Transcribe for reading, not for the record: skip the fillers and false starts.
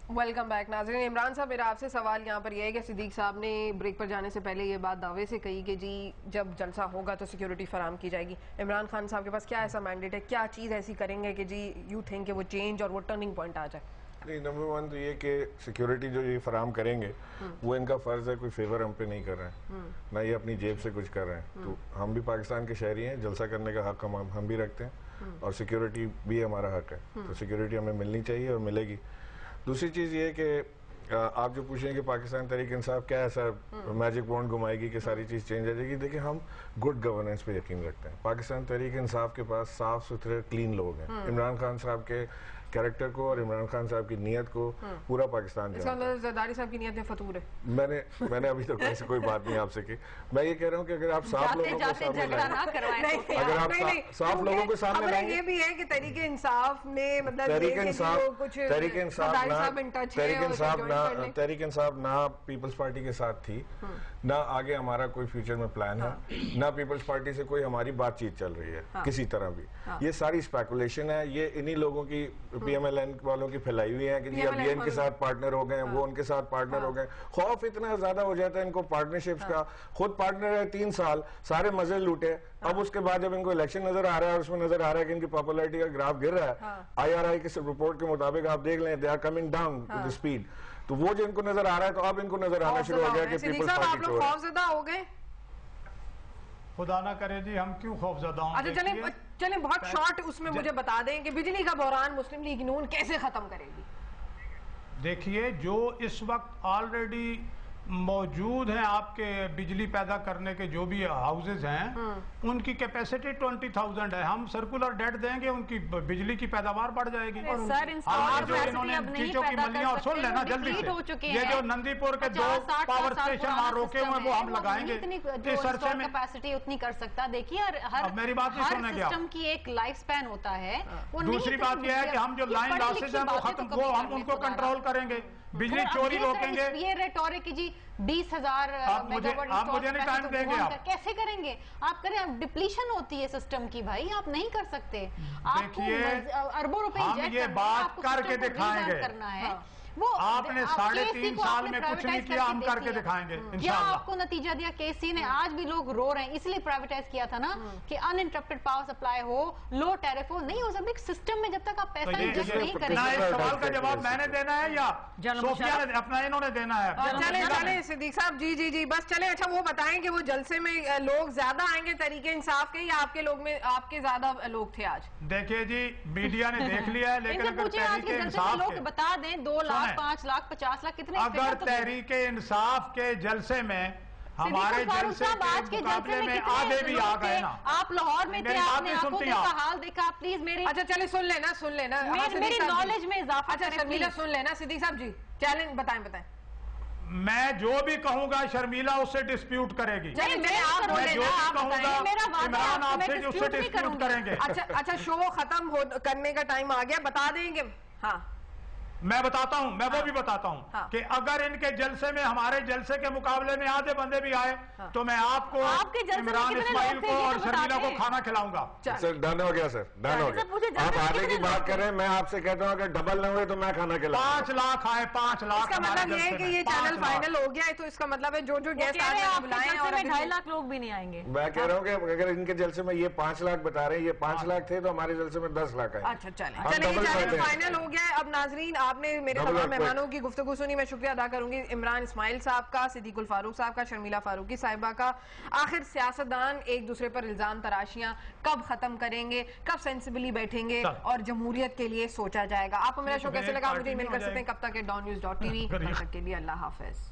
Welcome back ناظرین. عمران صاحب, میرا آپ سے سوال یہاں پر یہ ہے کہ صدیق صاحب نے بریک پر جانے سے پہلے یہ بات دعوے سے کہی کہ جی جب جلسہ ہوگا تو سیکیورٹی فراہم کی جائے گی. عمران خان صاحب کے پاس کیا ایسا مینڈیٹ ہے, کیا چیز ایسی کریں گے کہ جی یو تھنک کہ وہ چینج اور وہ ٹرننگ پوائنٹ آ جائے؟ نہیں, نمبر ون تو یہ کہ سیکیورٹی جو یہ فراہم کریں گے وہ ان کا فرض ہے, کوئی فیور ہم پہ نہیں کر رہے ہیں, نہ یہ اپنی جیب سے کچھ کر رہے ہیں. تو ہم بھی پاکستان کے شہری ہیں, جلسہ کرنے کا حق ہم بھی رکھتے ہیں اور سیکیورٹی بھی ہمارا حق ہے, تو سیکیورٹی ہمیں ملنی چاہیے اور ملے گی. دوسری چیز یہ کہ آپ جو پوچھیں کہ پاکستان تحریک انصاف کیا ایسا میجک وانڈ گھمائے گی کہ ساری چیز چینج آ جائے گی. دیکھیں, ہم گڈ گورننس پہ یقین رکھتے ہیں. پاکستان تحریک انصاف کے پاس صاف ستھرے کلین لوگ ہیں. عمران خان صاحب کے کیریکٹر کو اور عمران خان صاحب کی نیت کو پورا پاکستان جانتا ہے. زرداری صاحب کی نیت میں فطور ہے. میں نے ابھی تک ایسی کوئی بات نہیں آپ سے کی. میں یہ کہہ رہا ہوں کہ اگر آپ صاف لوگوں کو سامنے لائیں, اگر آپ صاف لوگوں کو سامنے لائیں گے. یہ بھی ہے کہ تحریک انصاف نے مطلب تحریک انصاف نہ پیپلز پارٹی کے ساتھ تھی, نہ آگے ہمارا کوئی فیوچر میں پلان ہے, نہ پیپلز پارٹی سے کوئی ہماری بات چیت چل رہی ہے کسی طرح بھی. یہ ساری اسپیکولیشن ہے, یہ انہی لوگوں کی پی ایم ایل این والوں کی پھیلائی ہوئی ہے کہ جی اب یہ ان کے ساتھ پارٹنر ہو گئے, وہ ان کے ساتھ پارٹنر ہو گئے. خوف اتنا زیادہ ہو جاتا ہے ان کو پارٹنرشپس کا. خود پارٹنر ہے 3 سال, سارے مزے لوٹے. اب اس کے بعد جب ان کو الیکشن نظر آ رہا ہے اور اس میں نظر آ رہا ہے کہ ان کی پاپولرٹی کا گراف گر رہا ہے, آئی آر آئی کے رپورٹ کے مطابق آپ دیکھ لیں, they are coming down to the speed. تو وہ جو ان کو نظر آ رہا ہے, تو اب ان کو نظر آنا شروع ہو گیا کہ پیپلز پارٹی چور ہے. خوف زدہ ہو گئے. خدا نہ کرے جی ہم کیوں خوف زدہ ہوں. اچھا چلیں بہت شارٹ اس میں مجھے بتا دیں کہ بجلی کا بحران مسلم لیگ نون کیسے ختم کرے گی؟ دیکھیے, جو اس وقت آلریڈی موجود ہیں آپ کے بجلی پیدا کرنے کے جو بھی ہاؤسز ہیں, ان کی کیپیسٹی 20,000 ہے. ہم سرکولر ڈیٹ دیں گے, ان کی بجلی کی پیداوار بڑھ جائے گی. جو انہوں نے چیزوں کی ملیاں, اور سن لینا جلدی سے, یہ جو نندی پور کے 2 پاور اسٹیشن وہاں روکے ہوئے وہ ہم لگائیں گے. اس عرصے میں کیپیسٹی اتنی کر سکتا. دیکھیے, ہر میری بات نہیں سنیں گے آپ. سسٹم کی ایک لائف سپین ہوتا ہے. دوسری بات یہ ہے کہ ہم جو لائن لاسز ہیں وہ ختم, وہ ہم ان کو کنٹرول کریں گے, بجلی چوری روکیں گے. یہ ریٹورک کی جی 20,000 میگا واٹ انسٹال کیسے کریں گے آپ؟ کریں, ڈپلیشن ہوتی ہے سسٹم کی بھائی, آپ نہیں کر سکتے. آپ کو اربوں روپے ہم یہ بات کر کے دکھائیں گے. کرنا ہے. آپ نے 3.5 سال میں کچھ نہیں کیا, ہم کر کے دکھائیں گے انشاءاللہ. آپ کو نتیجہ دیا KC نے, آج بھی لوگ رو رہے ہیں, اس لیے پرائیویٹائز کیا تھا نا کہ ان انٹرپٹڈ پاور سپلائی ہو, لو ٹیرف ہو. نہیں ہو سکتا ایک سسٹم میں جب تک آپ پیسہ انجسٹ نہیں کریں گے. اس سوال کا جواب میں نے دینا ہے یا صوفیہ نے اپنا انہوں نے دینا ہے؟ چلیں صدیق صاحب, جی بس چلیں. اچھا وہ بتائیں کہ وہ جلسے میں لوگ زیادہ آئیں گے تحریک انصاف کے, یا آپ کے لوگ میں آپ کے زیادہ لوگ تھے آج؟ دیکھیے جی, میڈیا نے دیکھ لیا ہے, لیکن اگر تحریک انصاف لوگ بتا دیں 2 لاکھ 5 لاکھ 50 لاکھ کتنے, اگر تحریک انصاف کے جلسے میں ہمارے جلسے کے مقابلے میں آدھے بھی آ گئے نا. آپ لاہور میں تھے, آپ نے آنکھوں کا حال دیکھا. پلیز میری, اچھا چلیں سن لینا میری نالج میں اضافہ. اچھا شرمیلا سن لینا. صدیق صاحب جی چیلنج بتائیں. میں جو بھی کہوں گا شرمیلا اس سے ڈسپیوٹ کرے گی. میں جو بھی کہوں گا عمران آپ سے اس سے ڈسپیوٹ کریں گے. اچھا شو ختم کرنے کا ٹائم آ گیا, بتا دیں گے. ہاں میں بتاتا ہوں, میں وہ بھی بتاتا ہوں کہ اگر ان کے جلسے میں ہمارے جلسے کے مقابلے میں آدھے بندے بھی آئے تو میں آپ کو, عمران اسماعیل کو اور شرمیلا کو کھانا کھلاؤں گا. سر ڈن ہو گیا, سر ڈن ہو گیا. آپ آدھے کی بات کر رہے ہیں, میں آپ سے کہتا ہوں اگر ڈبل نہ ہوئے تو میں کھانا کھلاؤں. 5 لاکھ آئے, 5 لاکھ. اس کا مطلب یہ ہے کہ یہ چینل فائنل ہو گیا ہے, تو اس کا مطلب ہے جو گیسٹ آ رہے ہیں بلائیں, اور 2.5 لاکھ لوگ بھی نہیں آئیں گے. میں کہہ رہا ہوں کہ اگر ان کے جلسے میں یہ 5 لاکھ بتا رہے ہیں, یہ 5 لاکھ تھے, تو ہمارے جلسے میں 10 لاکھ آئے. اچھا چلیں یہ چینل فائنل ہو گیا ہے. اب ناظرین, آپ نے میرے تمام مہمانوں کی گفتگو سنی, میں شکریہ ادا کروں گی عمران اسماعیل صاحب کا, صدیق الفاروق صاحب کا, شرمیلا فاروقی صاحبہ کا. آخر سیاستدان ایک دوسرے پر الزام تراشیاں کب ختم کریں گے, کب سینسیبلی بیٹھیں گے اور جمہوریت کے لیے سوچا جائے گا. آپ کو میرا شو کیسے لگا مجھے ای میل کر سکتے ہیں. کب تک @dawnnews.tv. تب تک کے لیے اللہ حافظ.